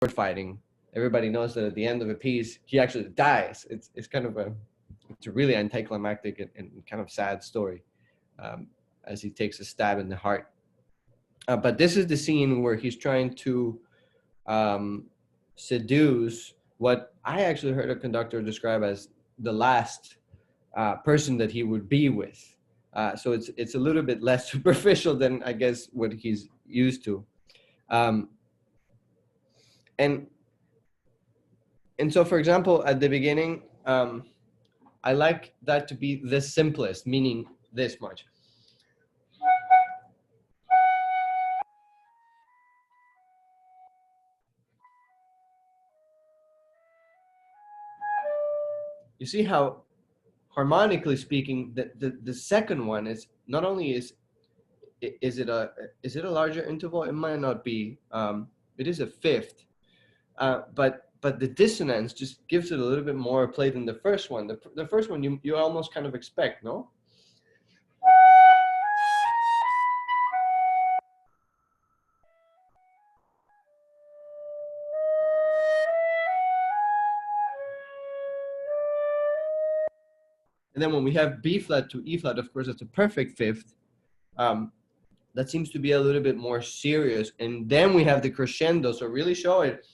fighting. Everybody knows that at the end of a piece, he actually dies. It's kind of it's a really anticlimactic and kind of sad story, as he takes a stab in the heart. But this is the scene where he's trying to seduce what I actually heard a conductor describe as the last person that he would be with. So it's a little bit less superficial than, I guess, what he's used to. And so, for example, at the beginning, I like that to be the simplest, meaning this much. You see how, harmonically speaking, the second one is not only is it a larger interval? It might not be. It is a fifth, but the dissonance just gives it a little bit more play than the first one. The first one you almost kind of expect, no? And then when we have B flat to E flat, of course, it's a perfect fifth. That seems to be a little bit more serious. And then we have the crescendo, so really show it.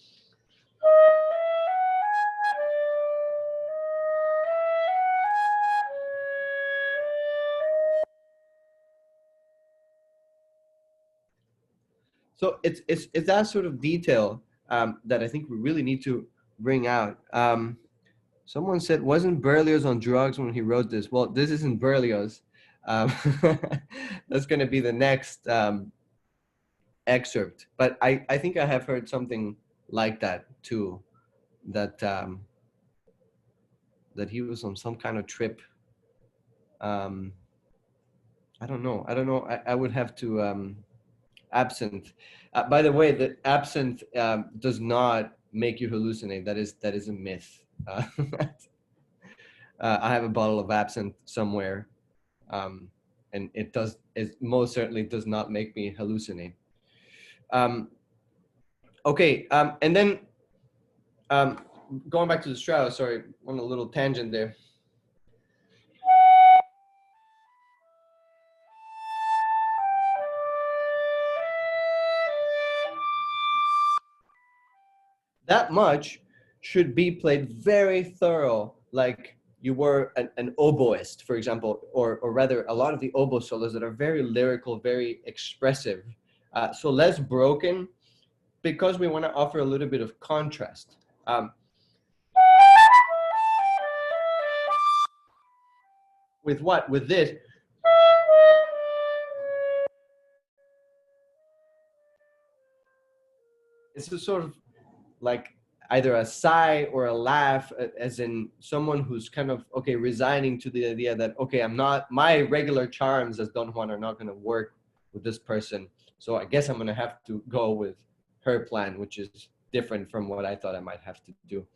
So it's that sort of detail that I think we really need to bring out. Someone said, wasn't Berlioz on drugs when he wrote this? Well, this isn't Berlioz. That's going to be the next excerpt. But I think I have heard something like that too, that that he was on some kind of trip. I don't know. I would have to absinthe. By the way, the absinthe does not make you hallucinate. That is a myth. I have a bottle of absinthe somewhere, and it most certainly does not make me hallucinate. Okay, and then going back to the Strauss, sorry, on a little tangent there. That much should be played very thorough, like you were an oboist, for example, or rather a lot of the oboe solos that are very lyrical, very expressive. So less broken, because we want to offer a little bit of contrast. With what? With this. It's a sort of like either a sigh or a laugh, as in someone who's kind of, okay, resigning to the idea that, okay, my regular charms as Don Juan are not going to work with this person. So I guess I'm going to have to go with her plan, which is different from what I thought I might have to do.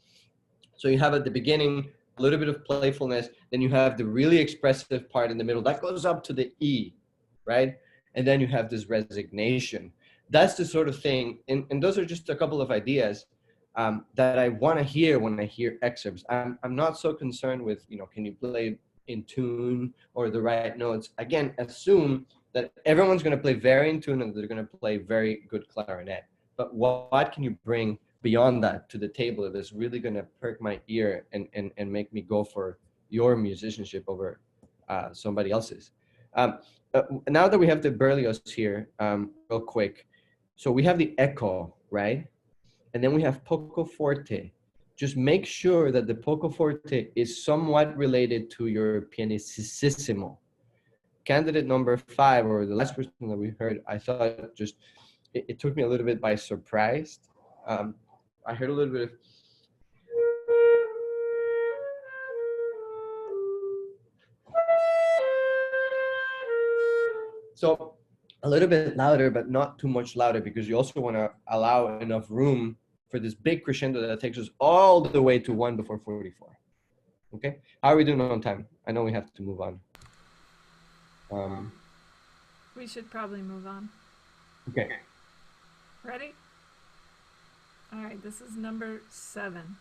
So you have at the beginning a little bit of playfulness, then you have the really expressive part in the middle that goes up to the E, right? And then you have this resignation. That's the sort of thing, and those are just a couple of ideas that I want to hear when I hear excerpts. I'm not so concerned with, can you play in tune or the right notes? Again, assume that everyone's going to play very in tune and they're going to play very good clarinet. But what can you bring beyond that to the table that's really going to perk my ear and make me go for your musicianship over somebody else's? Now that we have the Berlioz here, real quick. So we have the echo, right? And then we have poco forte. Just make sure that the poco forte is somewhat related to your pianissimo. Candidate number 5, or the last person that we heard, I thought just, it took me a little bit by surprise. I heard a little bit of, so a little bit louder, but not too much louder, because you also want to allow enough room for this big crescendo that takes us all the way to 1 before 44. Okay, how are we doing on time? I know we have to move on. We should probably move on. Okay. Ready? All right, this is number 7.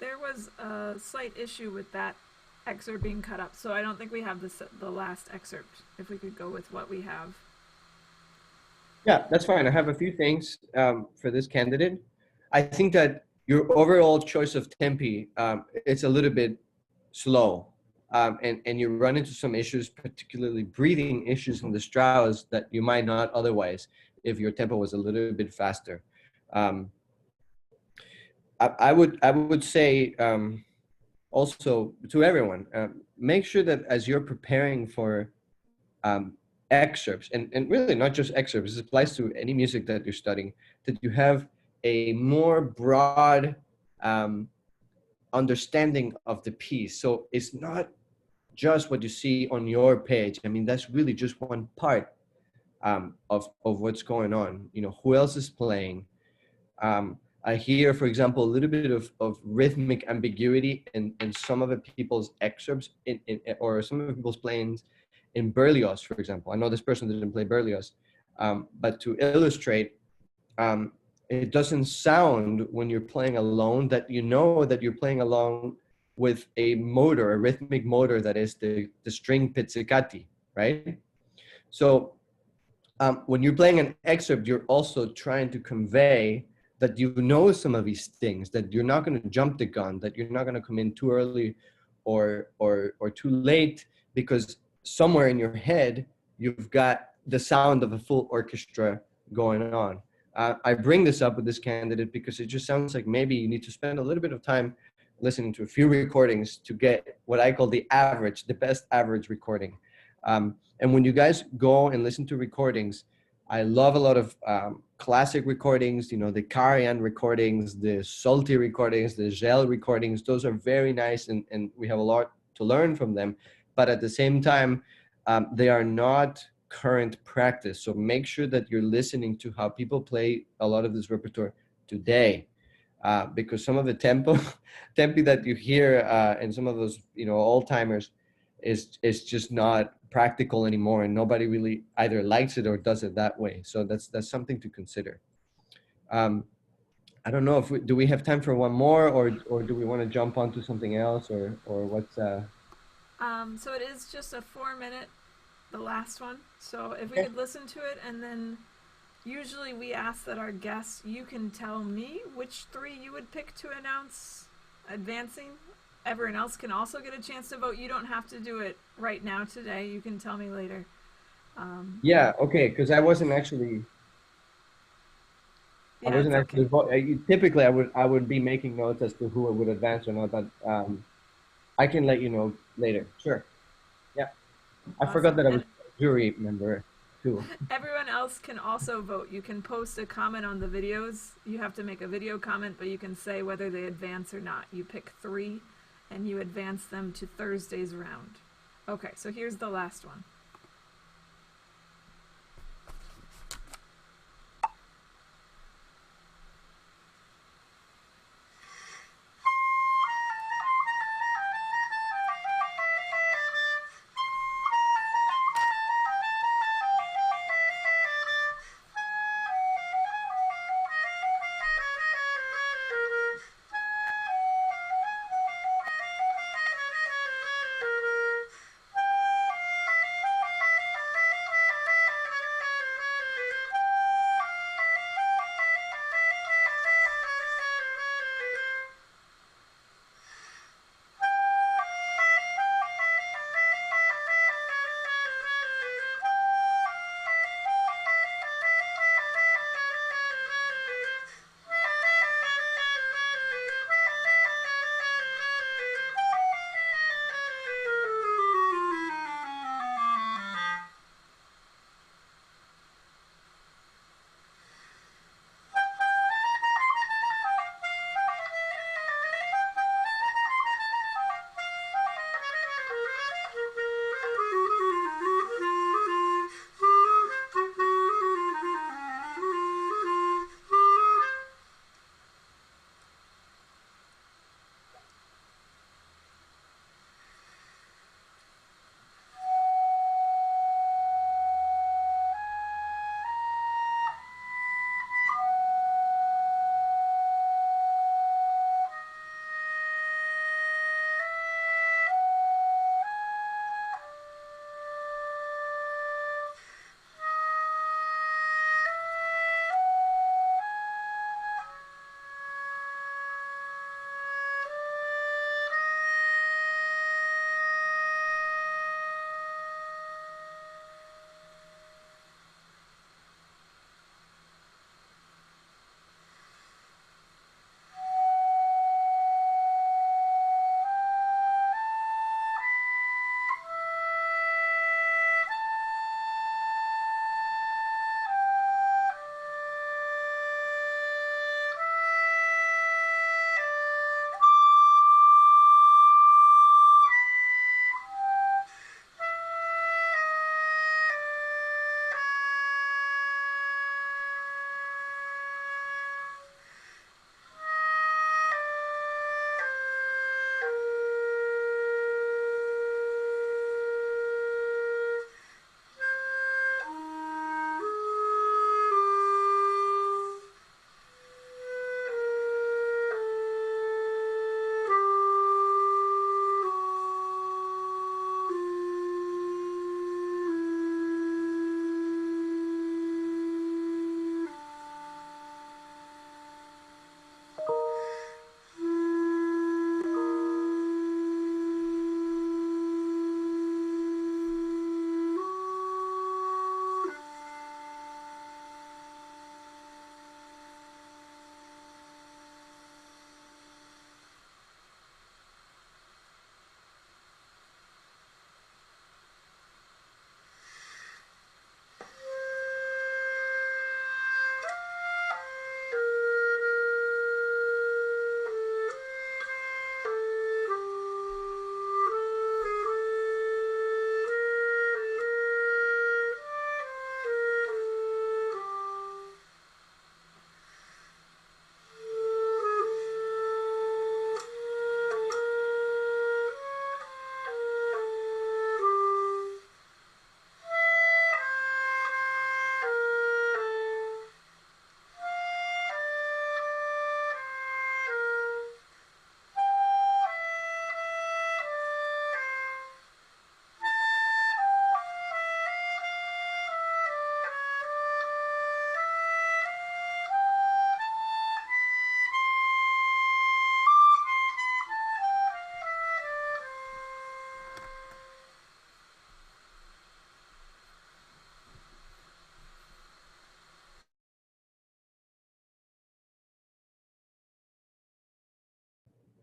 There was a slight issue with that excerpt being cut up, so I don't think we have the last excerpt. If we could go with what we have. Yeah, that's fine. I have a few things for this candidate. I think that your overall choice of tempi, it's a little bit slow. And you run into some issues, particularly breathing issues in the Strauss that you might not otherwise if your tempo was a little bit faster. Um, I would say also to everyone, make sure that as you're preparing for um, excerpts, and really not just excerpts, this applies to any music that you're studying, that you have a more broad um, understanding of the piece. So it's not just what you see on your page. I mean, that's really just one part of what's going on. You know, who else is playing? I hear, for example, a little bit of rhythmic ambiguity in some of the people's excerpts or some of the people's playings in Berlioz, for example. I know this person didn't play Berlioz, but to illustrate, um, it doesn't sound when you're playing alone that you know that you're playing along with a motor, a rhythmic motor that is the string pizzicati, right? So when you're playing an excerpt, you're also trying to convey that you know some of these things, that you're not going to jump the gun, that you're not going to come in too early or too late, because somewhere in your head you've got the sound of a full orchestra going on. I bring this up with this candidate because it just sounds like maybe you need to spend a little bit of time listening to a few recordings to get what I call the average, the best average recording. And when you guys go and listen to recordings, I love a lot of classic recordings, you know, the Karajan recordings, the Salty recordings, the Gel recordings. Those are very nice, and we have a lot to learn from them. But at the same time, they are not current practice. So make sure that you're listening to how people play a lot of this repertoire today. Because some of the tempi that you hear in some of those, you know, old timers is just not practical anymore, and nobody really either likes it or does it that way. So that's something to consider. I don't know if do we have time for one more, or do we want to jump onto something else, or what's So it is just a 4 minute, the last one. So if we okay. could listen to it, and then usually we ask that our guests, you can tell me which three you would pick to announce advancing. Everyone else can also get a chance to vote. You don't have to do it right now today. You can tell me later. Yeah, okay, because I wasn't actually Yeah, it's okay. typically I would be making notes as to who would advance or not, but I can let you know later. Sure. Yeah. I forgot Awesome. that I was And a jury member too. everyone else can also vote. You can post a comment on the videos. You have to make a video comment, but you can say whether they advance or not. You pick three and you advance them to Thursday's round. Okay, so here's the last one.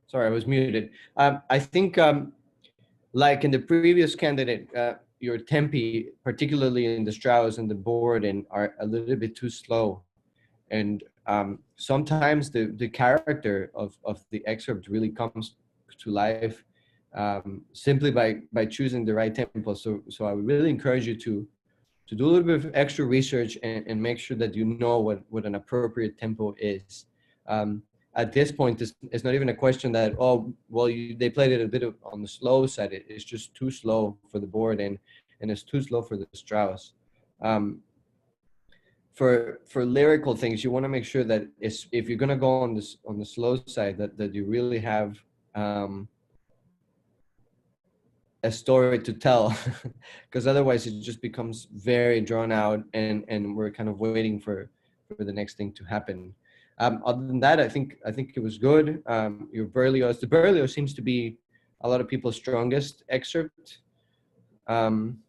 Sorry, I was muted. I think, like in the previous candidate, your tempi, particularly in the Strauss and the Bourdon, are a little bit too slow. And sometimes the character of the excerpt really comes to life simply by choosing the right tempo. So I would really encourage you to do a little bit of extra research and make sure that you know what an appropriate tempo is. At this point, it's not even a question that, oh, well, they played it a bit on the slow side. It's just too slow for the board, and it's too slow for the Strauss. For lyrical things, you want to make sure that if you're going to go on the slow side, that you really have a story to tell, because otherwise it just becomes very drawn out, and we're kind of waiting for the next thing to happen. Other than that, I think it was good. Your Berlioz, the Berlioz seems to be a lot of people's strongest excerpt. I'm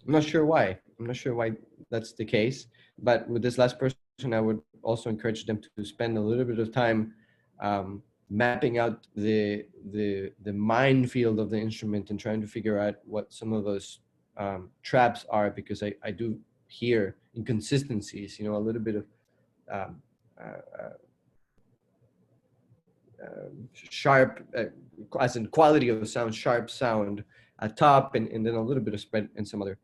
not sure why. I'm not sure why that's the case. But with this last person, I would also encourage them to spend a little bit of time mapping out the minefield of the instrument and trying to figure out what some of those traps are, because I do hear inconsistencies, a little bit of sharp, as in quality of sound, sharp sound at top, and then a little bit of spread in some other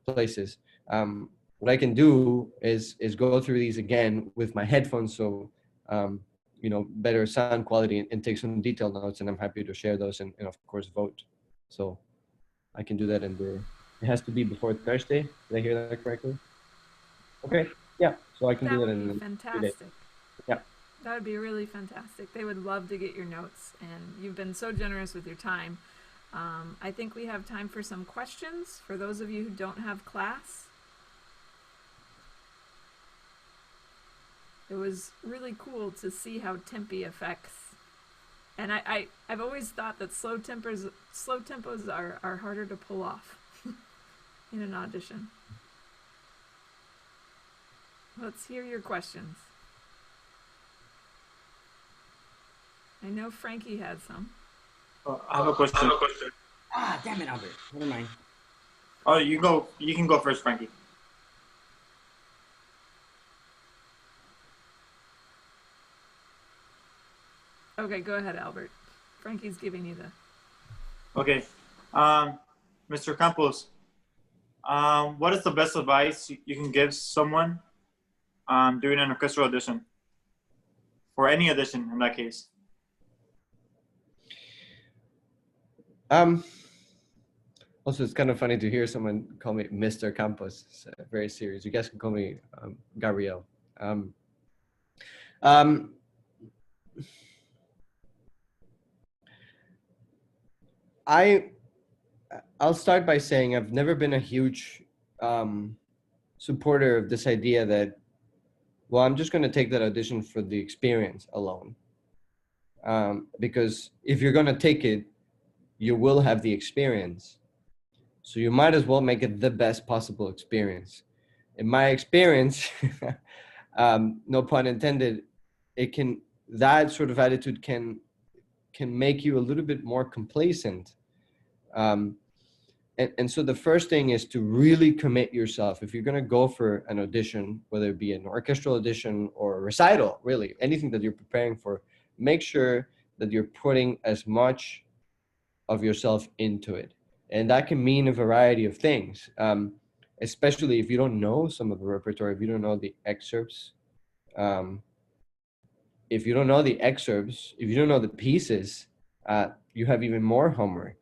places. What I can do is go through these again with my headphones, so better sound quality, and take some detailed notes, and I'm happy to share those and of course vote. So I can do that it has to be before Thursday. Did I hear that correctly? Okay, yeah, so I can That do that would be in 3 days. fantastic. Yeah. That would be really fantastic. They would love to get your notes, and you've been so generous with your time. I think we have time for some questions for those of you who don't have class. It was really cool to see how tempi affects. And I've always thought that slow tempos are harder to pull off in an audition. Let's hear your questions. I know Frankie had some. I have a question. Ah, damn it, Albert. Never mind. Oh, you go. You can go first, Frankie. Okay, go ahead, Albert. Frankie's giving you the... Okay. Mr. Campos, what is the best advice you can give someone during an orchestral audition? For any audition, in that case. Also, it's kind of funny to hear someone call me Mr. Campos. It's very serious. You guys can call me Gabriel. I'll start by saying I've never been a huge supporter of this idea that, well, I'm just going to take that audition for the experience alone. Because if you're going to take it, you will have the experience. So you might as well make it the best possible experience. In my experience, no pun intended, that sort of attitude can make you a little bit more complacent. And so the first thing is to really commit yourself. If you're going to go for an audition, whether it be an orchestral audition or a recital, really anything that you're preparing for, make sure that you're putting as much of yourself into it. And that can mean a variety of things, especially if you don't know some of the repertoire, if you don't know the excerpts. If you don't know the excerpts, if you don't know the pieces, you have even more homework.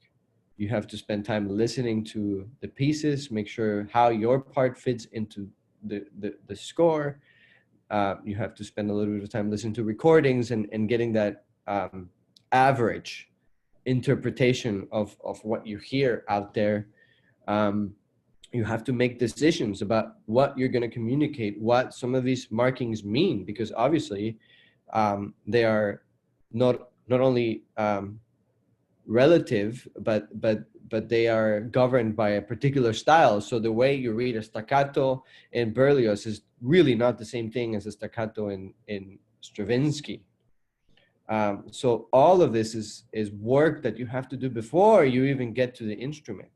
You have to spend time listening to the pieces, make sure how your part fits into the score. You have to spend a little bit of time listening to recordings and getting that average interpretation of what you hear out there. You have to make decisions about what you're going to communicate, what some of these markings mean, because obviously they are not only relative, but they are governed by a particular style. So the way you read a staccato in Berlioz is really not the same thing as a staccato in Stravinsky. So all of this is work that you have to do before you even get to the instrument.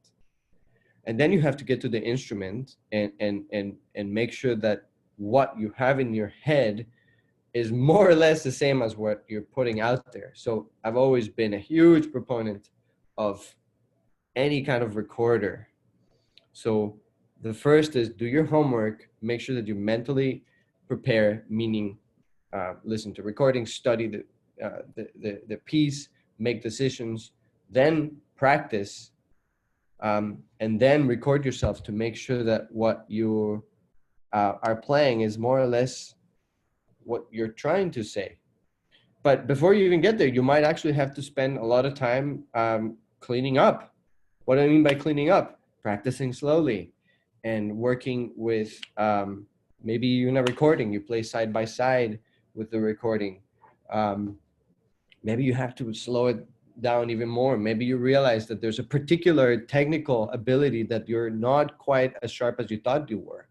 And then you have to get to the instrument and make sure that what you have in your head is more or less the same as what you're putting out there. So I've always been a huge proponent of any kind of recorder. So the first is do your homework, make sure that you mentally prepare, meaning listen to recordings, study the piece, make decisions, then practice, and then record yourself to make sure that what you are playing is more or less what you're trying to say. But before you even get there, you might actually have to spend a lot of time cleaning up. What do I mean by cleaning up? Practicing slowly and working with, maybe you're in a recording, you play side by side with the recording. Maybe you have to slow it down even more. Maybe you realize that there's a particular technical ability that you're not quite as sharp as you thought you were.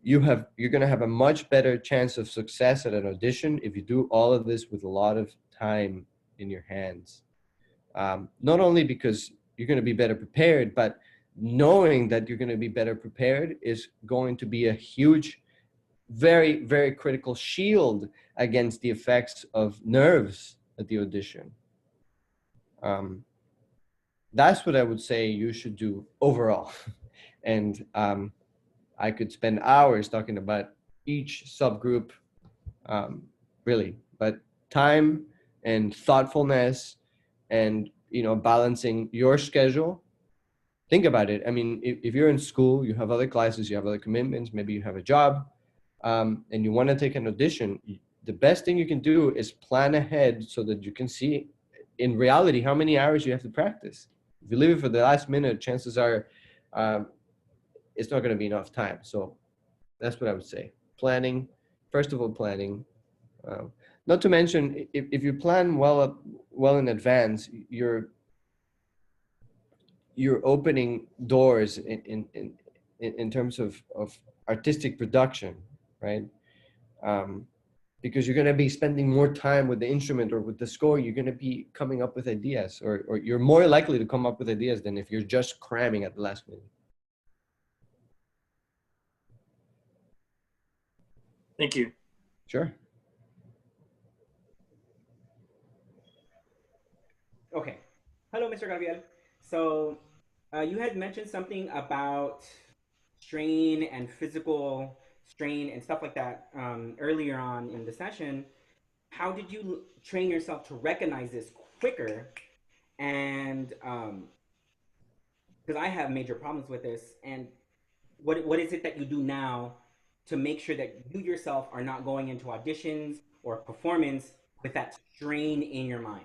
You're going to have a much better chance of success at an audition if you do all of this with a lot of time in your hands. Not only because you're going to be better prepared, but knowing that you're going to be better prepared is going to be a huge, very, very critical shield against the effects of nerves at the audition. That's what I would say you should do overall. And I could spend hours talking about each subgroup, really, but time and thoughtfulness and, balancing your schedule. Think about it. I mean, if you're in school, you have other classes, you have other commitments, maybe you have a job, and you want to take an audition, the best thing you can do is plan ahead so that you can see in reality how many hours you have to practice. If you leave it for the last minute, chances are it's not going to be enough time. So that's what I would say. Planning, first of all, planning. Not to mention, if you plan well in advance, you're opening doors in terms of artistic production, right? Because you're going to be spending more time with the instrument or with the score. You're going to be coming up with ideas, or you're more likely to come up with ideas than if you're just cramming at the last minute. Thank you. Sure. Okay. Hello, Mr. Gabriel. So you had mentioned something about strain and physical strain and stuff like that earlier on in the session. How did you train yourself to recognize this quicker? And because I have major problems with this, and what is it that you do now to make sure that you yourself are not going into auditions or performance with that strain in your mind?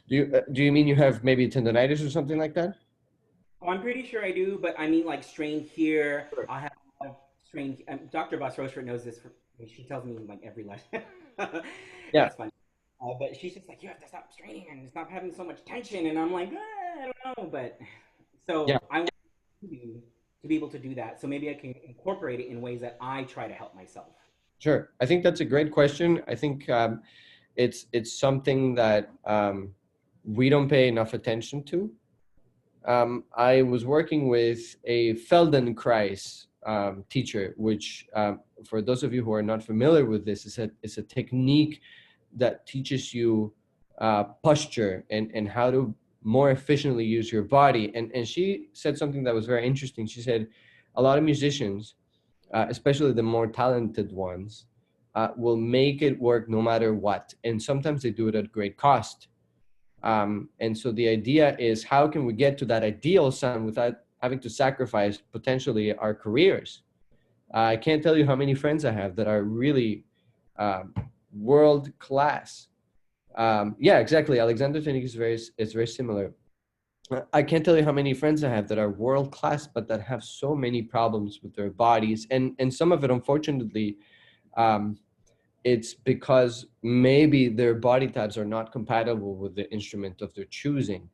Do you mean you have maybe tendonitis or something like that? Oh, I'm pretty sure I do, but I mean like strain here. Sure. I have strain. Dr. Boss Rochefort knows this. She tells me like every lesson. Yeah. It's funny. But she's just like, you have to stop straining and stop having so much tension. And I'm like, I don't know. But so yeah. I want to be able to do that. So maybe I can incorporate it in ways that I try to help myself. Sure. I think that's a great question. I think it's something that we don't pay enough attention to. I was working with a Feldenkrais teacher, which for those of you who are not familiar with this, is a technique that teaches you posture and how to more efficiently use your body. And she said something that was very interesting. She said a lot of musicians, especially the more talented ones, will make it work no matter what. And sometimes they do it at great cost. And so the idea is, how can we get to that ideal sound without having to sacrifice potentially our careers? I can't tell you how many friends I have that are really world class. Yeah, exactly. Alexander technique is very similar. I can't tell you how many friends I have that are world class, but that have so many problems with their bodies. And some of it, unfortunately, it's because maybe their body types are not compatible with the instrument of their choosing.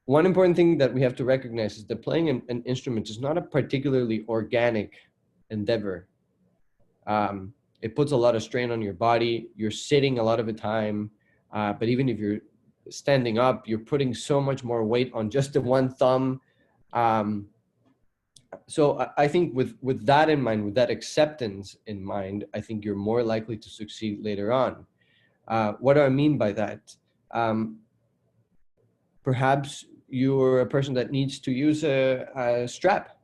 One important thing that we have to recognize is that playing an instrument is not a particularly organic endeavor. it puts a lot of strain on your body. You're sitting a lot of the time, but even if you're standing up, you're putting so much more weight on just the one thumb. So I think with that in mind, with that acceptance in mind, I think you're more likely to succeed later on. What do I mean by that? Perhaps you're a person that needs to use a strap.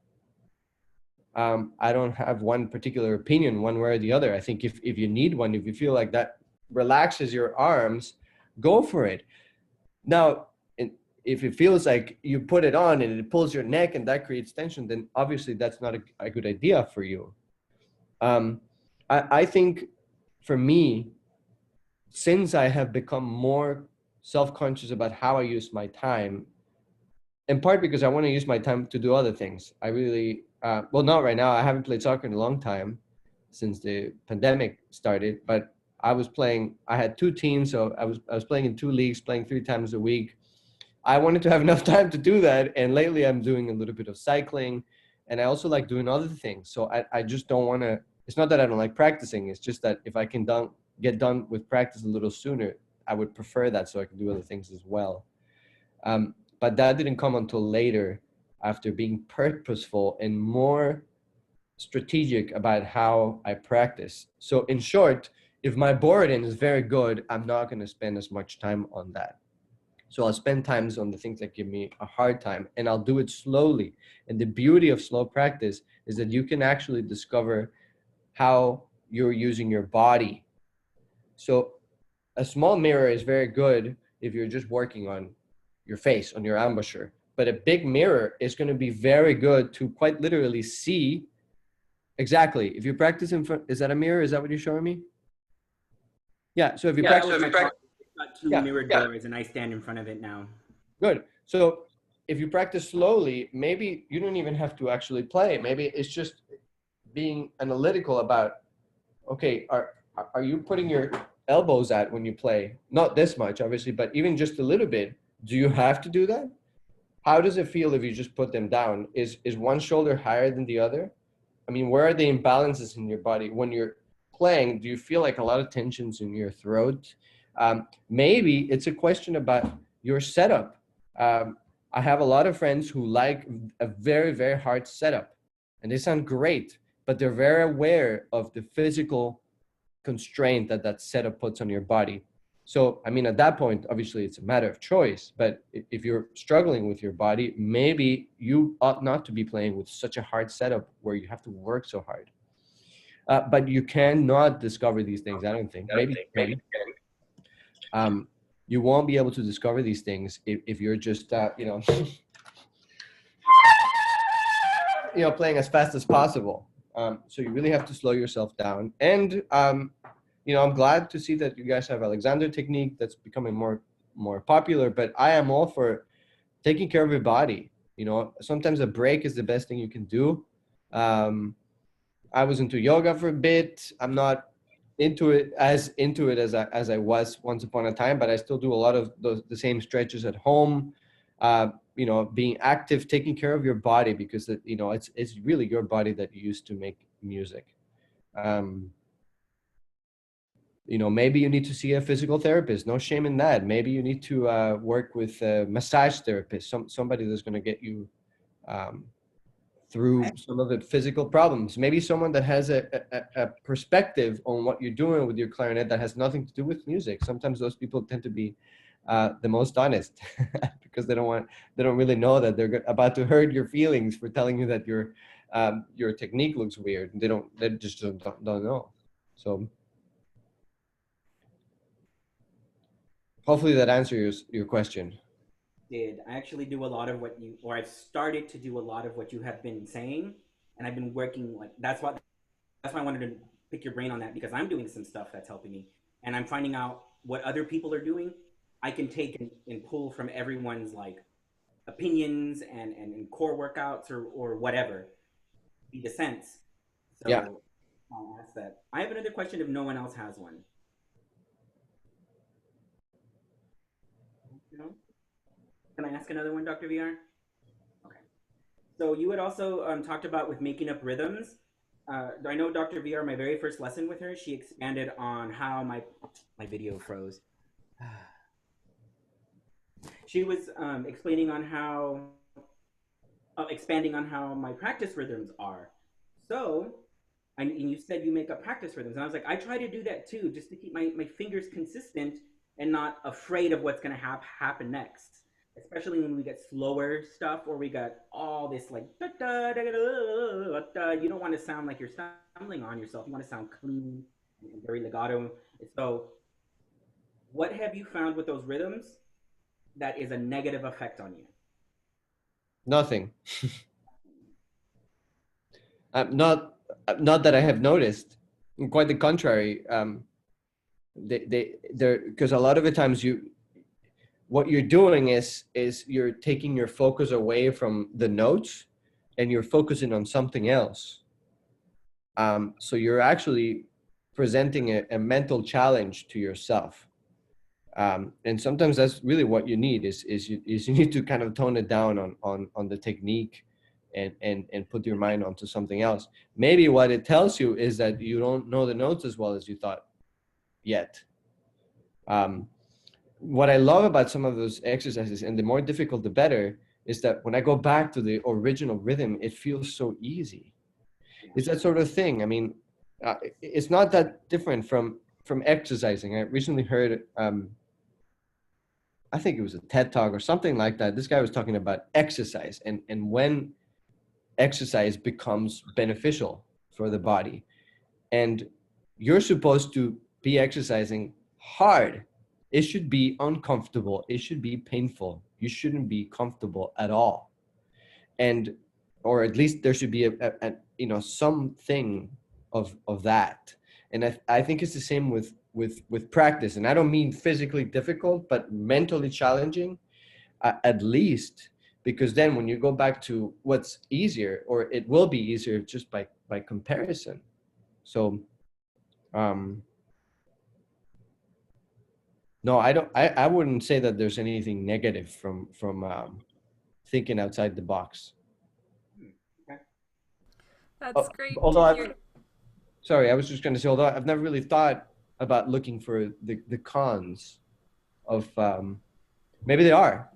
I don't have one particular opinion one way or the other. I think if you need one, if you feel like that relaxes your arms, go for it. Now, if it feels like you put it on and it pulls your neck and that creates tension, then obviously that's not a good idea for you. I think for me, since I have become more self-conscious about how I use my time, in part because I want to use my time to do other things. I really, well, not right now. I haven't played soccer in a long time since the pandemic started, but I had two teams. So I was playing in two leagues, playing 3 times a week. I wanted to have enough time to do that. And lately I'm doing a little bit of cycling, and I also like doing other things. So I just don't want to, it's not that I don't like practicing. It's just that if I can get done with practice a little sooner, I would prefer that so I can do other things as well. But that didn't come until later, after being purposeful and more strategic about how I practice. So in short, if my boarding is very good, I'm not going to spend as much time on that. So I'll spend times on the things that give me a hard time, and I'll do it slowly. And the beauty of slow practice is that you can actually discover how you're using your body. So a small mirror is very good if you're just working on your face, on your embouchure. But a big mirror is going to be very good to quite literally see exactly. If you practice in front, is that a mirror? Is that what you're showing me? Yeah. So if you practice, It's got two mirror doors, and I stand in front of it now. Good. So if you practice slowly, maybe you don't even have to actually play. Maybe it's just being analytical about, okay, are you putting your elbows out when you play? Not this much, obviously, but even just a little bit. Do you have to do that? How does it feel if you just put them down? Is one shoulder higher than the other? I mean, where are the imbalances in your body? When you're playing, do you feel like a lot of tensions in your throat? Maybe it's a question about your setup. I have a lot of friends who like a very, very hard setup, and they sound great, but they're very aware of the physical constraint that setup puts on your body. So, I mean, at that point, obviously it's a matter of choice, but if you're struggling with your body, maybe you ought not to be playing with such a hard setup where you have to work so hard. But you cannot discover these things, I don't think. Maybe. You won't be able to discover these things if you're just, playing as fast as possible. So you really have to slow yourself down. And I'm glad to see that you guys have Alexander technique that's becoming more popular, but I am all for taking care of your body. Sometimes a break is the best thing you can do. I was into yoga for a bit. I'm not into it as I was once upon a time, but I still do a lot of the same stretches at home. Being active, taking care of your body, because it's really your body that you use to make music. Maybe you need to see a physical therapist. No shame in that. Maybe you need to work with a massage therapist, somebody that's going to get you through some of the physical problems. Maybe someone that has a perspective on what you're doing with your clarinet that has nothing to do with music. Sometimes those people tend to be the most honest because they don't really know that they're about to hurt your feelings for telling you that your technique looks weird. They just don't know. So hopefully that answers your question. I actually do a lot of I've started to do a lot of what you have been saying, and I've been working that's why I wanted to pick your brain on that, because I'm doing some stuff that's helping me, and I'm finding out what other people are doing. I can take and pull from everyone's opinions and core workouts or whatever be the sense. So yeah. I'll ask that. I have another question if no one else has one. No? Can I ask another one, Dr. VR? Okay. So you had also talked about with making up rhythms. I know Dr. VR, my very first lesson with her, she expanded on how my video froze. She was explaining on how, expanding on how my practice rhythms are. So, and you said you make up practice rhythms. And I was like, I try to do that too, just to keep my fingers consistent and not afraid of what's going to happen next. Especially when we get slower stuff or we got all this like, da, da, da, da, da, you don't want to sound like you're stumbling on yourself. You want to sound clean and very legato. So, what have you found with those rhythms that is a negative effect on you? Nothing. Not that I have noticed. Quite the contrary. They're because a lot of the times what you're doing is you're taking your focus away from the notes and you're focusing on something else. So you're actually presenting a mental challenge to yourself. And sometimes that's really what you need is you need to kind of tone it down on the technique and put your mind onto something else. Maybe what it tells you is that you don't know the notes as well as you thought yet. What I love about some of those exercises, and the more difficult the better, is that when I go back to the original rhythm, it feels so easy. It's that sort of thing. I mean, it's not that different from exercising. I recently heard I think it was a TED Talk or something like that. This guy was talking about exercise and when exercise becomes beneficial for the body. And you're supposed to be exercising hard. It should be uncomfortable. It should be painful. You shouldn't be comfortable at all. And, or at least there should be a something of that. And I think it's the same with practice. And I don't mean physically difficult, but mentally challenging, at least, because then when you go back to what's easier, or it will be easier just by comparison. So, no, I wouldn't say that there's anything negative from thinking outside the box. That's great Although to hear. Sorry, I was just going to say, although I've never really thought about looking for the cons of, maybe they are.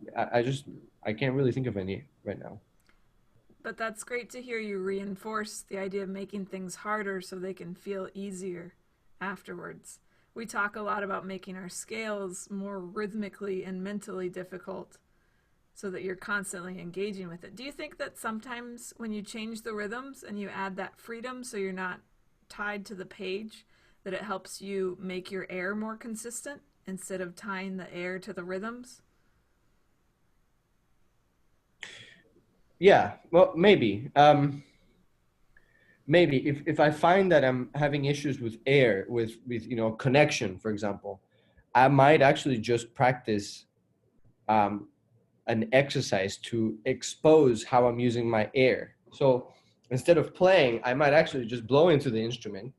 I can't really think of any right now. But that's great to hear you reinforce the idea of making things harder so they can feel easier afterwards. We talk a lot about making our scales more rhythmically and mentally difficult so that you're constantly engaging with it. Do you think that sometimes when you change the rhythms and you add that freedom so you're not tied to the page, that it helps you make your air more consistent instead of tying the air to the rhythms? Yeah, well, maybe. Maybe if I find that I'm having issues with air, with connection, for example, I might actually just practice an exercise to expose how I'm using my air. So instead of playing, I might actually just blow into the instrument.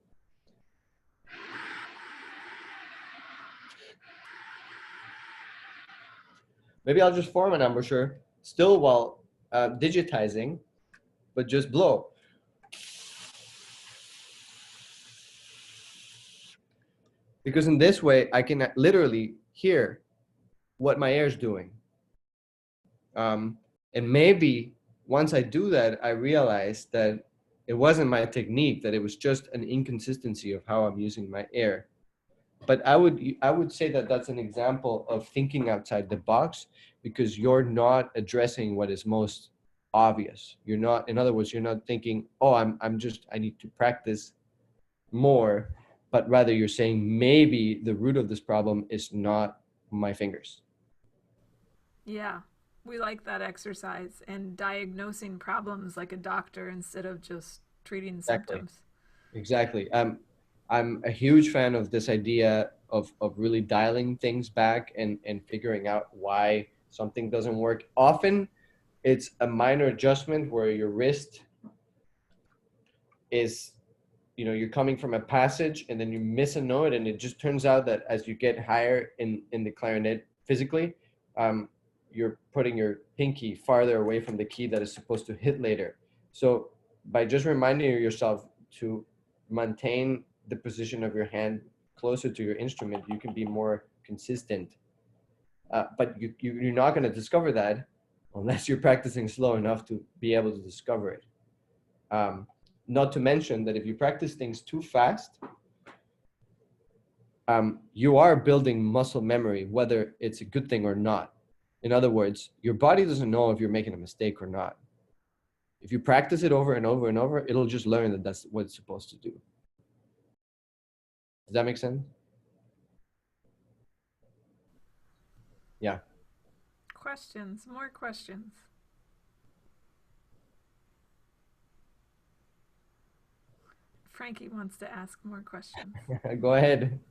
Maybe I'll just form an embouchure still while digitizing, but just blow. Because in this way, I can literally hear what my air is doing. And maybe once I do that, I realize that it wasn't my technique, that it was just an inconsistency of how I'm using my air. But I would say that that's an example of thinking outside the box, because you're not addressing what is most obvious. You're not, in other words, you're not thinking, oh, I need to practice more, but rather you're saying maybe the root of this problem is not my fingers. Yeah, we like that exercise and diagnosing problems like a doctor instead of just treating symptoms. Exactly. I'm a huge fan of this idea of really dialing things back and figuring out why something doesn't work. Often it's a minor adjustment where your wrist is, you're coming from a passage and then you miss a note, and it just turns out that as you get higher in the clarinet physically, you're putting your pinky farther away from the key that is supposed to hit later. So by just reminding yourself to maintain the position of your hand closer to your instrument, you can be more consistent. But you're not going to discover that unless you're practicing slow enough to be able to discover it. Not to mention that if you practice things too fast, you are building muscle memory, whether it's a good thing or not. In other words, your body doesn't know if you're making a mistake or not. If you practice it over and over and over, it'll just learn that that's what it's supposed to do. Does that make sense? Yeah. Questions, more questions. Frankie wants to ask more questions. Go ahead.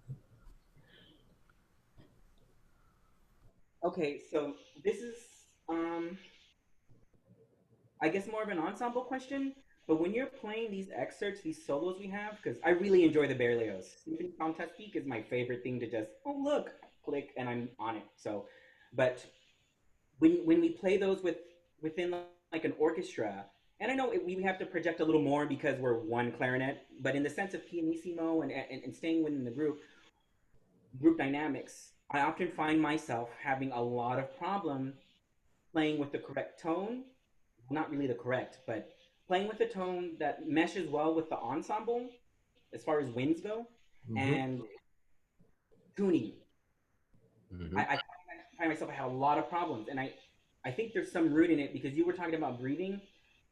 Okay, so this is, I guess more of an ensemble question, but when you're playing these excerpts, these solos we have, because I really enjoy the Berlioz. Symphony Fantastique is my favorite thing to just, oh look, click, and I'm on it. So, but when we play those within like an orchestra, and I know we have to project a little more because we're one clarinet, but in the sense of pianissimo and staying within the group dynamics, I often find myself having a lot of problem playing with the correct tone, not really the correct, but playing with a tone that meshes well with the ensemble as far as winds go, and tuning. I find myself, I have a lot of problems, and I think there's some root in it because you were talking about breathing.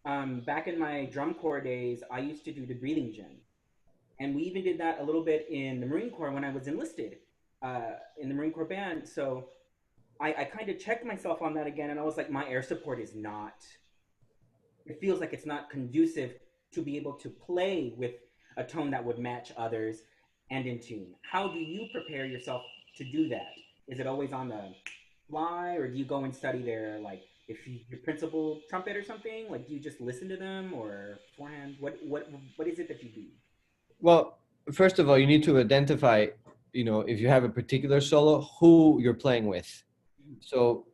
Back in my drum corps days, I used to do the breathing gym. And we even did that a little bit in the Marine Corps when I was enlisted in the Marine Corps band. So I kind of checked myself on that again, and I was like, my air support is not, it feels like it's not conducive to be able to play with a tone that would match others and in tune. How do you prepare yourself to do that? Is it always on the fly, or do you go and study their, like, if your principal trumpet or something, like, do you just listen to them or beforehand? What is it that you do? Well, first of all, you need to identify, if you have a particular solo, who you're playing with. So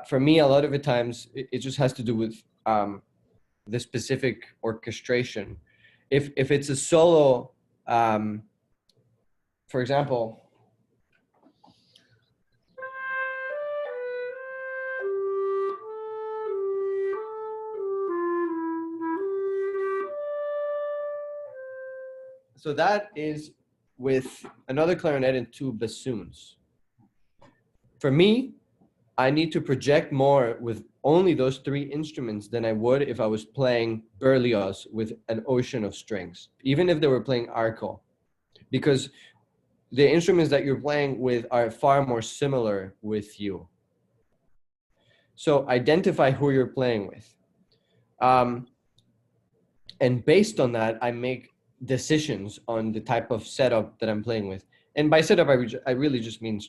for me, a lot of the times, it just has to do with the specific orchestration. If it's a solo, for example, so that is with another clarinet and two bassoons. For me, I need to project more with only those three instruments than I would if I was playing Berlioz with an ocean of strings, even if they were playing arco, because the instruments that you're playing with are far more similar with you. So identify who you're playing with. And based on that, I make decisions on the type of setup that I'm playing with. And by setup, I really just mean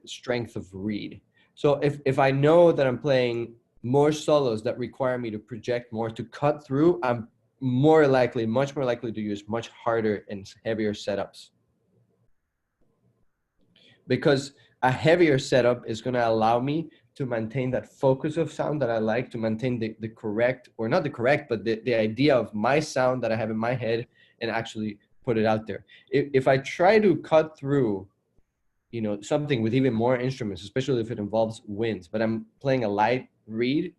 strength of reed. So if I know that I'm playing more solos that require me to project more, to cut through, I'm much more likely to use much harder and heavier setups. Because a heavier setup is going to allow me to maintain that focus of sound that I like, to maintain the correct, or not the correct, but the idea of my sound that I have in my head and actually put it out there. If I try to cut through, something with even more instruments, especially if it involves winds, but I'm playing a light reed,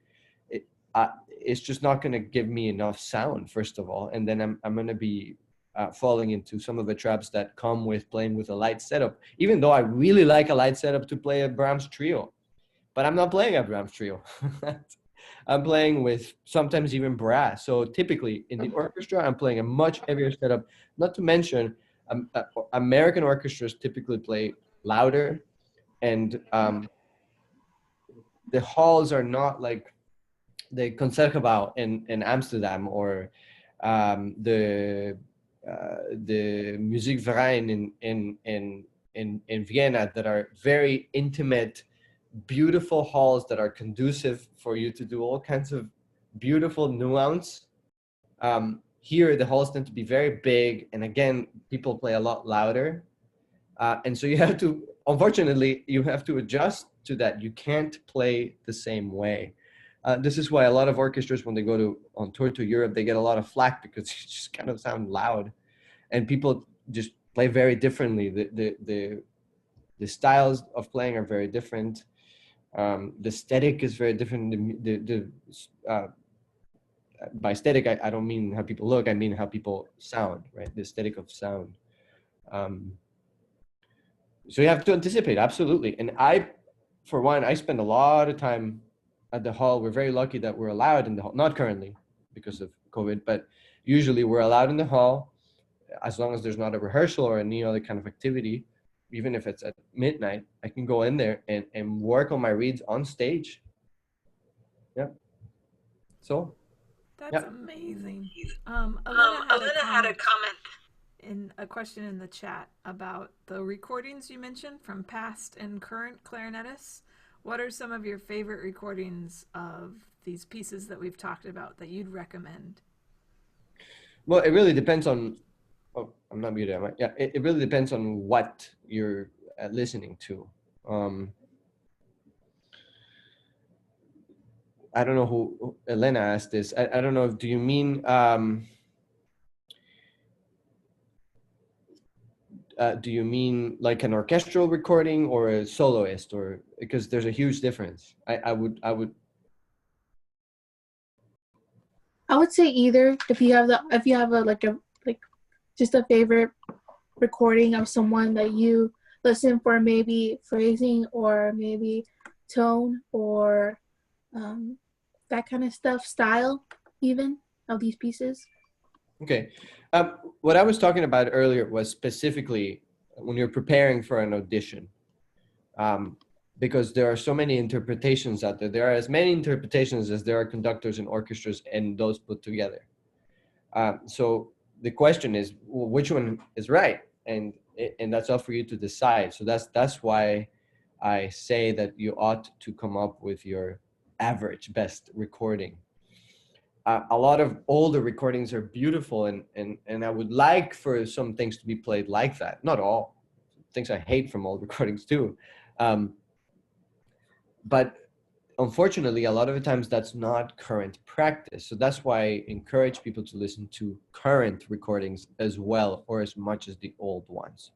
it's just not going to give me enough sound, first of all. And then I'm going to be falling into some of the traps that come with playing with a light setup, even though I really like a light setup to play a Brahms trio, but I'm not playing a Brahms trio. I'm playing with sometimes even brass. So typically in the orchestra, I'm playing a much heavier setup, not to mention American orchestras typically play louder, and the halls are not like the Concertgebouw in Amsterdam, or the Musikverein in Vienna, that are very intimate, beautiful halls that are conducive for you to do all kinds of beautiful nuance. Here, the halls tend to be very big, and again, people play a lot louder. And so unfortunately, you have to adjust to that. You can't play the same way. This is why a lot of orchestras, when they go on tour to Europe, they get a lot of flack because you just kind of sound loud, and people just play very differently. The styles of playing are very different. The aesthetic is very different. By aesthetic, I don't mean how people look. I mean how people sound, right? The aesthetic of sound. So you have to anticipate, absolutely. And for one, I spend a lot of time at the hall. We're very lucky that we're allowed in the hall, not currently because of COVID, but usually we're allowed in the hall as long as there's not a rehearsal or any other kind of activity. Even if it's at midnight, I can go in there and work on my reads on stage. Yeah. So. That's amazing. Elena had a comment in a question in the chat about the recordings you mentioned from past and current clarinetists. What are some of your favorite recordings of these pieces that we've talked about that you'd recommend? Well, it really depends on. Oh, I'm not muted, am I? Yeah, it really depends on what you're listening to. I don't know who Elena asked this. I don't know. Do you mean like an orchestral recording or a soloist, or because there's a huge difference? I would say either. If you have just a favorite recording of someone that you listen for, maybe phrasing or maybe tone or that kind of stuff, style even of these pieces. Okay. What I was talking about earlier was specifically when you're preparing for an audition, because there are so many interpretations out there. There are as many interpretations as there are conductors and orchestras, and those put together. So the question is, well, which one is right? And that's up for you to decide. So that's why I say that you ought to come up with your average best recording. A lot of older recordings are beautiful, and I would like for some things to be played like that. Not all things I hate from old recordings too. But unfortunately, a lot of the times that's not current practice. So that's why I encourage people to listen to current recordings as well, or as much as the old ones.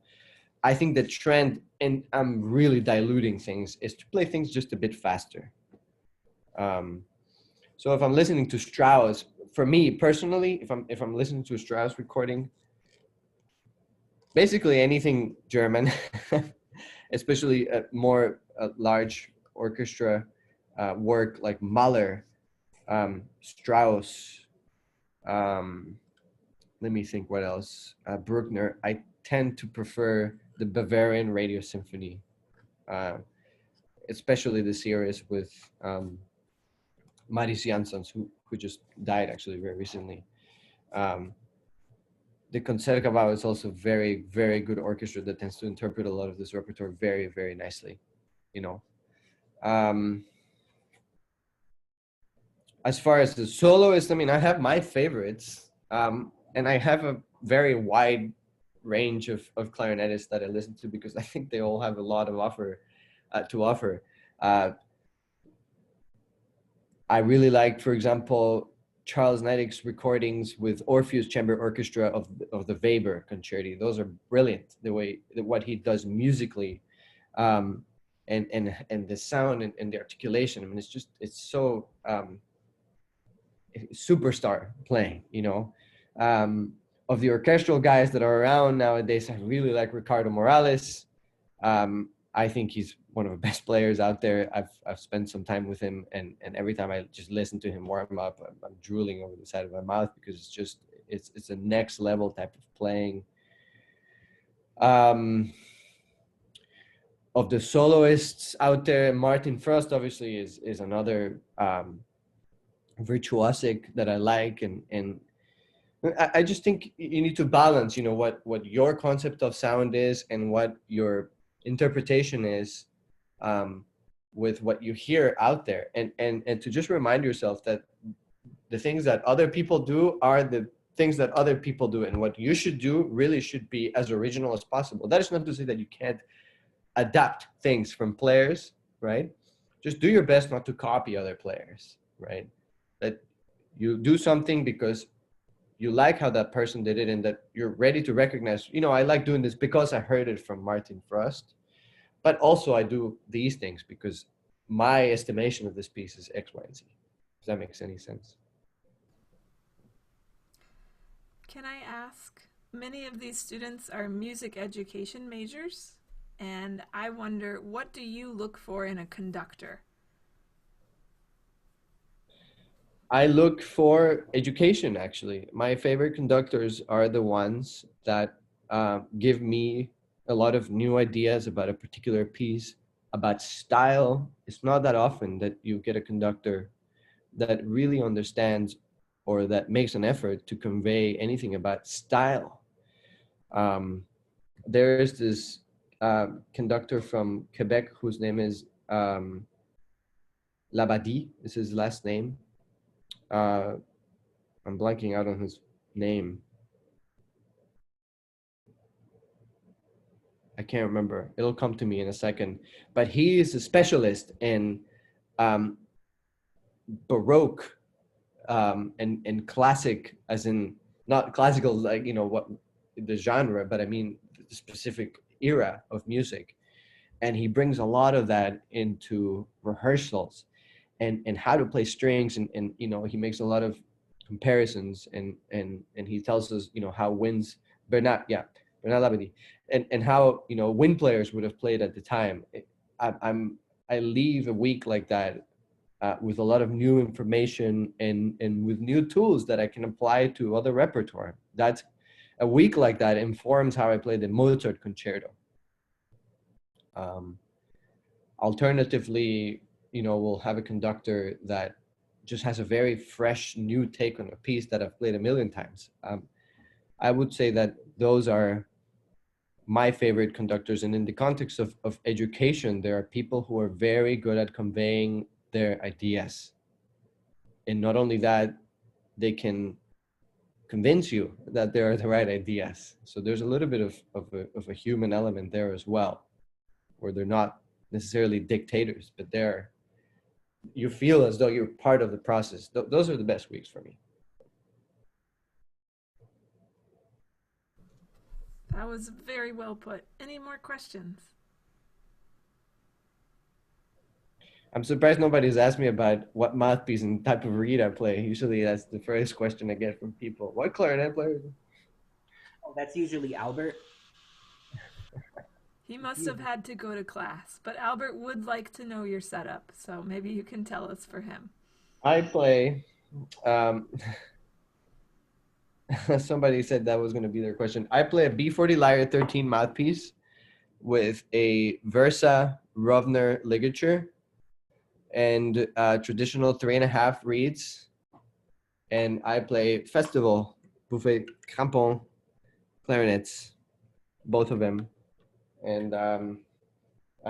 I think the trend, and I'm really diluting things, is to play things just a bit faster. So if I'm listening to Strauss, for me personally, if I'm listening to a Strauss recording, basically anything German, especially more large orchestra work like Mahler, Strauss, let me think what else, Bruckner. I tend to prefer the Bavarian Radio Symphony, especially the series with Maris Janssons, who just died actually very recently. The Concertgebouw is also very, very good orchestra that tends to interpret a lot of this repertoire very, very nicely, you know. As far as the soloist, I mean, I have my favorites, and I have a very wide range of clarinetists that I listen to, because I think they all have a lot of to offer. I really like, for example, Charles Neidig's recordings with Orpheus Chamber Orchestra of the Weber Concerti. Those are brilliant. What he does musically, and the sound and the articulation. I mean, it's so superstar playing. You know, of the orchestral guys that are around nowadays, I really like Ricardo Morales. I think he's one of the best players out there. I've spent some time with him, and every time I just listen to him warm up, I'm drooling over the side of my mouth, because it's a next level type of playing. Of the soloists out there, Martin Frost obviously is another virtuosic that I like, and I just think you need to balance, you know, what your concept of sound is and what your interpretation is, with what you hear out there, and to just remind yourself that the things that other people do are the things that other people do, and what you should do really should be as original as possible. That is not to say that you can't adapt things from players, right? Just do your best not to copy other players, right? That you do something because you like how that person did it, and that you're ready to recognize, you know, I like doing this because I heard it from Martin Frost, but also I do these things because my estimation of this piece is X, Y, and Z. If that makes any sense. Can I ask, many of these students are music education majors, and I wonder, what do you look for in a conductor? I look for education, actually. My favorite conductors are the ones that give me a lot of new ideas about a particular piece, about style. It's not that often that you get a conductor that really understands or that makes an effort to convey anything about style. There's this conductor from Quebec whose name is Labadie, is his last name. I'm blanking out on his name. I can't remember. It'll come to me in a second. But he is a specialist in Baroque and classic, as in not classical, like, you know, what the genre, but I mean the specific era of music. And he brings a lot of that into rehearsals and how to play strings. And you know, he makes a lot of comparisons and he tells us, you know, how winds, Bernard Labadie, and how, you know, wind players would have played at the time. I leave a week like that with a lot of new information and with new tools that I can apply to other repertoire. That's a week like that informs how I play the Mozart concerto. Alternatively, you know, we'll have a conductor that just has a very fresh new take on a piece that I've played a million times. I would say that those are my favorite conductors. And in the context of education, there are people who are very good at conveying their ideas. And not only that, they can convince you that they are the right ideas. So there's a little bit of a human element there as well, where they're not necessarily dictators, but you feel as though you're part of the process. Those are the best weeks for me. That was very well put. Any more questions? I'm surprised nobody's asked me about what mouthpiece and type of reed I play. Usually that's the first question I get from people. What clarinet player? Oh, that's usually Albert. He must have had to go to class, but Albert would like to know your setup, so maybe you can tell us for him. I play, somebody said that was going to be their question. I play a B40 Lyre 13 mouthpiece with a Versa Rovner ligature and traditional 3.5 reeds. And I play Festival, Buffet, Crampon, clarinets, both of them. And I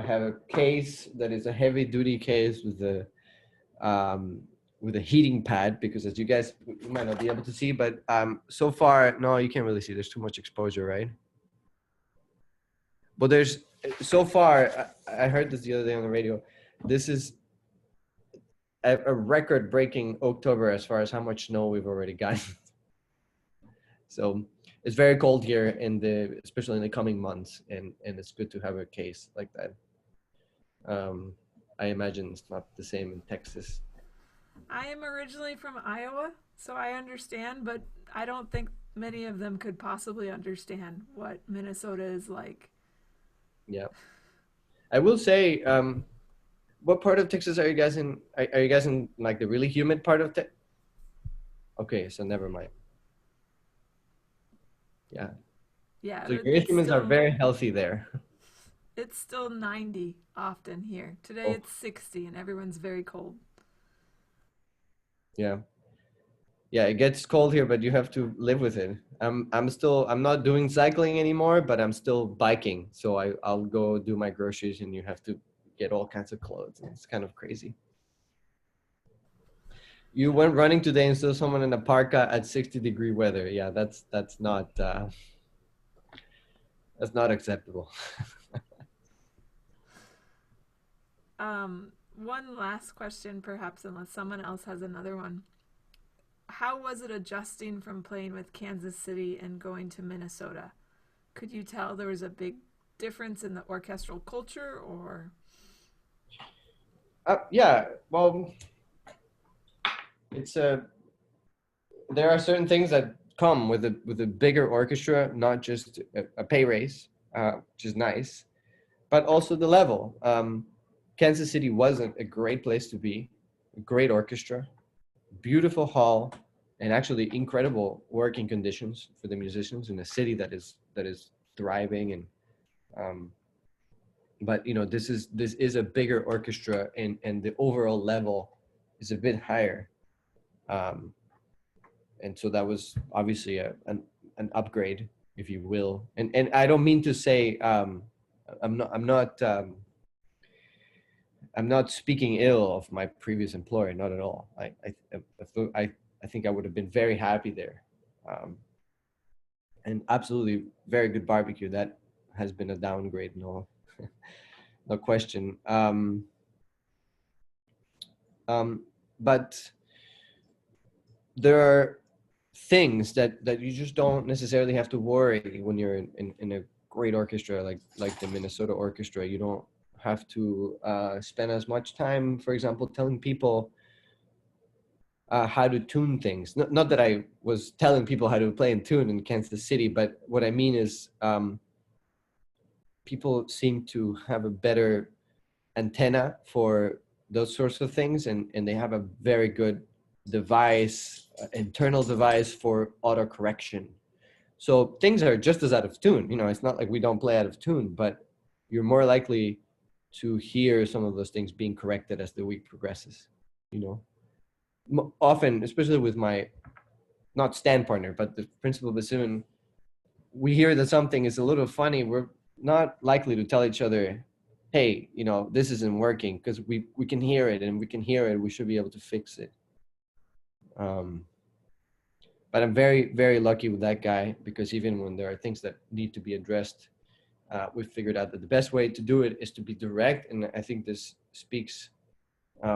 have a case that is a heavy duty case with a heating pad, because as you guys, you might not be able to see, but so far, no, you can't really see. There's too much exposure, right? But there's, so far, I heard this the other day on the radio. This is a record-breaking October as far as how much snow we've already gotten. So it's very cold here especially in the coming months, and it's good to have a case like that. I imagine it's not the same in Texas. I am originally from Iowa, so I understand, but I don't think many of them could possibly understand what Minnesota is like. Yeah. I will say, what part of Texas are you guys in? Are you guys in like the really humid part of Texas? Okay, so never mind. Yeah. Yeah. So your instruments are very healthy there. It's still 90 often here. Today it's 60 and everyone's very cold. Yeah. Yeah, it gets cold here, but you have to live with it. I'm not doing cycling anymore, but I'm still biking. So I'll go do my groceries and you have to get all kinds of clothes. It's kind of crazy. You went running today and saw someone in a parka at 60-degree weather. Yeah, that's not one last question, perhaps, unless someone else has another one. How was it adjusting from playing with Kansas City and going to Minnesota? Could you tell there was a big difference in the orchestral culture, or? Yeah, well, it's there are certain things that come with a bigger orchestra, not just a pay raise, which is nice, but also the level. Kansas City wasn't a great place to be, a great orchestra, beautiful hall, and actually incredible working conditions for the musicians in a city that is thriving. And but you know, this is a bigger orchestra, and the overall level is a bit higher. And so that was obviously an upgrade, if you will. And I don't mean to say I'm not speaking ill of my previous employer, not at all. I think I would have been very happy there, and absolutely very good barbecue. That has been a downgrade, no, no question. But there are things that you just don't necessarily have to worry when you're in a great orchestra like the Minnesota Orchestra. You don't have to spend as much time, for example, telling people how to tune things. Not that I was telling people how to play and tune in Kansas City, but what I mean is people seem to have a better antenna for those sorts of things, and they have a very good device, internal device for auto correction. So things are just as out of tune. You know, it's not like we don't play out of tune, but you're more likely to hear some of those things being corrected as the week progresses. You know, often, especially with my not stand partner, but the principal bassoon, we hear that something is a little funny. We're not likely to tell each other, hey, you know, this isn't working, because we can hear it, and we can hear it. We should be able to fix it. But I'm very, very lucky with that guy, because even when there are things that need to be addressed, we've figured out that the best way to do it is to be direct. And I think this speaks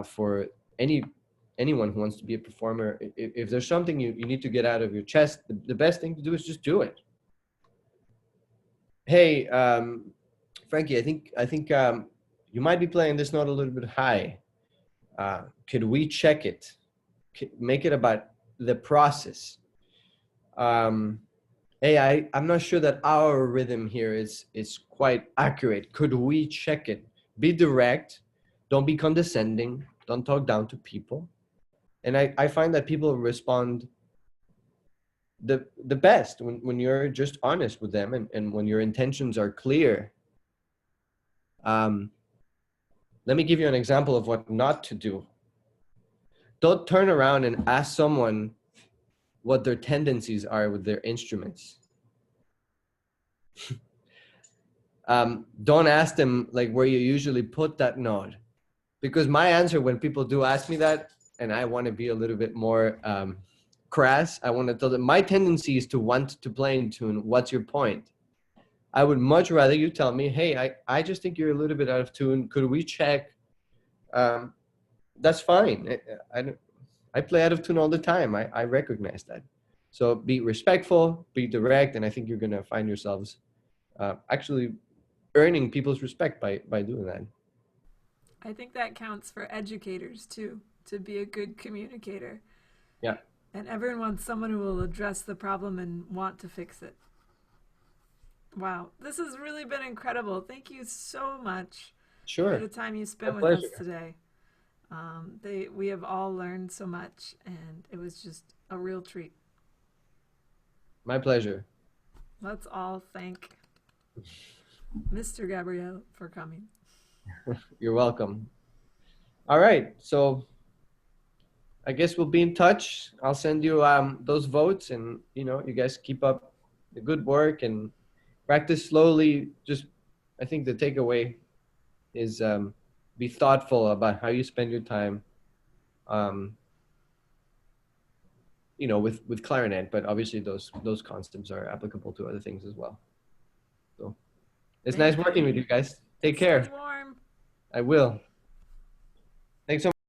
for anyone who wants to be a performer. If there's something you need to get out of your chest, the best thing to do is just do it. Hey, Frankie, I think you might be playing this note a little bit high. Could we check it? Make it about the process. Hey, I'm not sure that our rhythm here is quite accurate. Could we check it? Be direct. Don't be condescending. Don't talk down to people. And I find that people respond the best when you're just honest with them, and when your intentions are clear. Let me give you an example of what not to do. Don't turn around and ask someone what their tendencies are with their instruments. Don't ask them like where you usually put that note, because my answer when people do ask me that, and I want to be a little bit more crass, I want to tell them my tendency is to want to play in tune. What's your point? I would much rather you tell me, hey, I just think you're a little bit out of tune. Could we check? That's fine. I play out of tune all the time. I recognize that. So be respectful, be direct, and I think you're going to find yourselves actually earning people's respect by doing that. I think that counts for educators too, to be a good communicator. Yeah. And everyone wants someone who will address the problem and want to fix it. Wow, this has really been incredible. Thank you so much for the time you spent with us today. We have all learned so much, and it was just a real treat. My pleasure. Let's all thank Mr. Gabriel for coming. You're welcome. All right, so I guess we'll be in touch. I'll send you those votes, and you know, you guys keep up the good work and practice slowly. Just, I think the takeaway is be thoughtful about how you spend your time. You know, with clarinet, but obviously those concepts are applicable to other things as well. So it's nice working with you guys. Take care. Stay warm. I will.